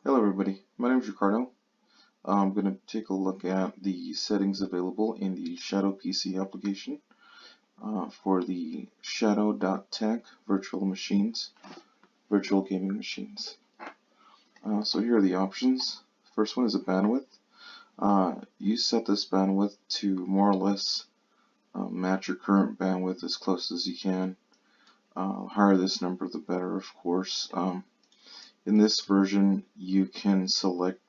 Hello everybody, my name is Ricardo. I'm going to take a look at the settings available in the Shadow PC application for the Shadow.tech virtual gaming machines. So here are the options. First one is a bandwidth. You set this bandwidth to more or less match your current bandwidth as close as you can. Higher this number the better, of course. In this version you can select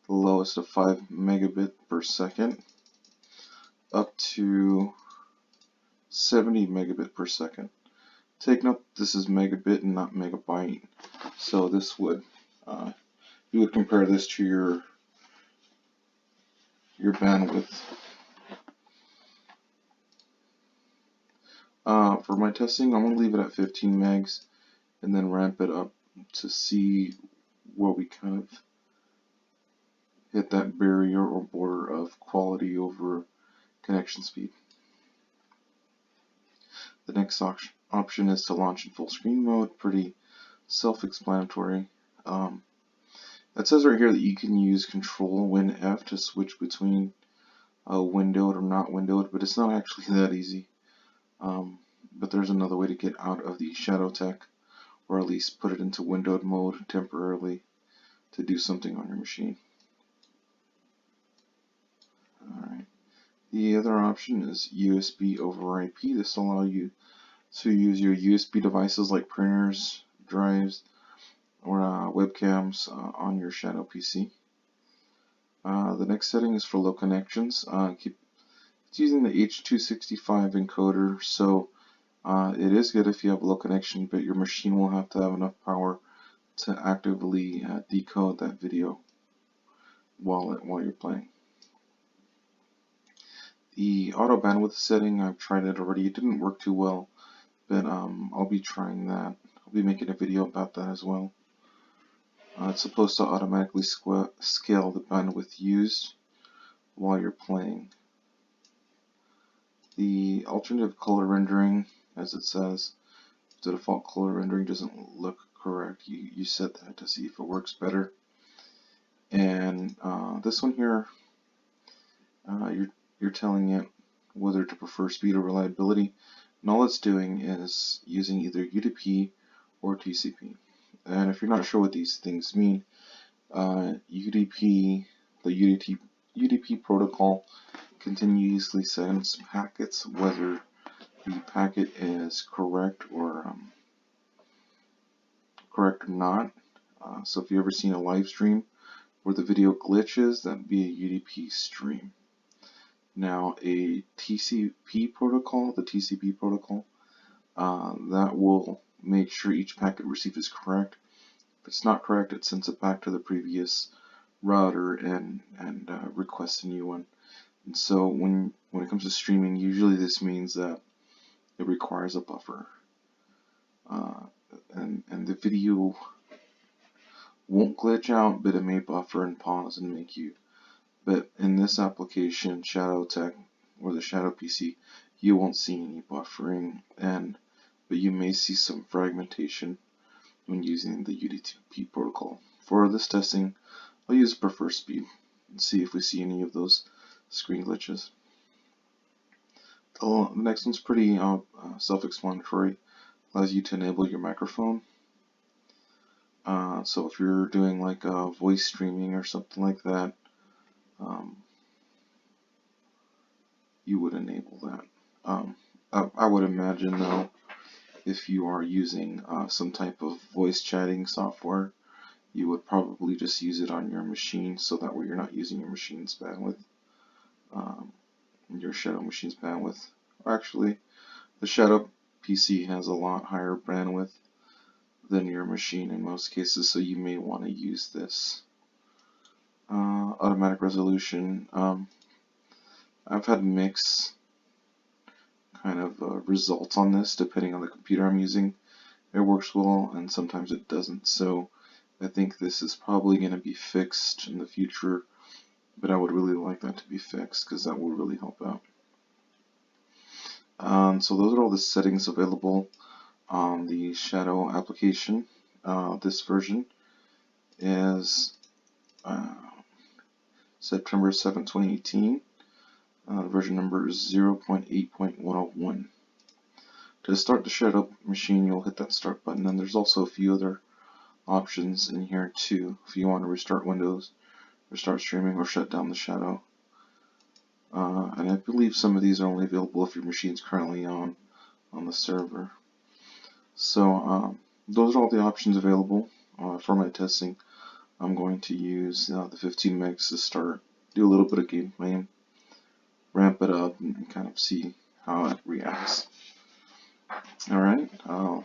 the lowest of 5 megabit per second up to 70 megabit per second. Take note this is megabit and not megabyte. So this would you would compare this to your bandwidth. For my testing, I'm going to leave it at 15 megs and then ramp it up to see where we kind of hit that barrier or border of quality over connection speed. The next option is to launch in full screen mode. Pretty self-explanatory. It says right here that you can use Control Win F to switch between windowed or not windowed, but it's not actually that easy. But there's another way to get out of the Shadow.tech, or at least put it into windowed mode temporarily to do something on your machine. Alright. The other option is USB over IP. This will allow you to use your USB devices like printers, drives, or webcams on your Shadow PC. The next setting is for low connections. It's using the H.265 encoder, so it is good if you have a low connection, but your machine will have to have enough power to actively decode that video while you're playing. The auto bandwidth setting, I've tried it already. It didn't work too well, but I'll be trying that. I'll be making a video about that as well. It's supposed to automatically scale the bandwidth used while you're playing. The alternative color rendering, as it says, if the default color rendering doesn't look correct, you set that to see if it works better. And this one here, you're telling it whether to prefer speed or reliability, and all it's doing is using either UDP or TCP. And if you're not sure what these things mean, UDP, the UDP protocol continuously sends packets whether the packet is correct or not. So if you've ever seen a live stream where the video glitches, that'd be a UDP stream. Now a TCP protocol, that will make sure each packet received is correct. If it's not correct, it sends it back to the previous router and requests a new one. And so when it comes to streaming, usually this means that it requires a buffer. And the video won't glitch out, but it may buffer and pause and make you. But in this application, Shadow.tech or the Shadow PC, you won't see any buffering, but you may see some fragmentation when using the UDP protocol. For this testing, I'll use prefer speed and see if we see any of those screen glitches. The next one's pretty self-explanatory. Allows you to enable your microphone. So if you're doing like voice streaming or something like that, you would enable that. I would imagine though, if you are using some type of voice chatting software, you would probably just use it on your machine, so that way you're not using your machine's bandwidth, your Shadow machine's bandwidth. Actually, the Shadow PC has a lot higher bandwidth than your machine in most cases, so you may want to use this. Automatic resolution. I've had mixed kind of results on this depending on the computer I'm using. It works well and sometimes it doesn't, so I think this is probably going to be fixed in the future, but I would really like that to be fixed because that will really help out. So those are all the settings available on the Shadow application. This version is September 7, 2018. The version number is 0.8.101. To start the Shadow machine, you'll hit that start button, and there's also a few other options in here too. If you want to restart Windows, restart streaming, or shut down the Shadow. And I believe some of these are only available if your machine's currently on the server. So those are all the options available for my testing. I'm going to use the 15 megs to start, do a little bit of gameplay, ramp it up, and kind of see how it reacts. Alright, I'll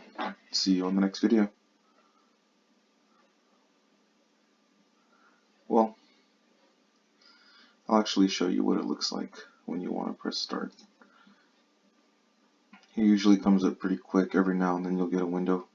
see you on the next video. Well, I'll actually show you what it looks like when you want to press start. It usually comes up pretty quick. Every now and then you'll get a window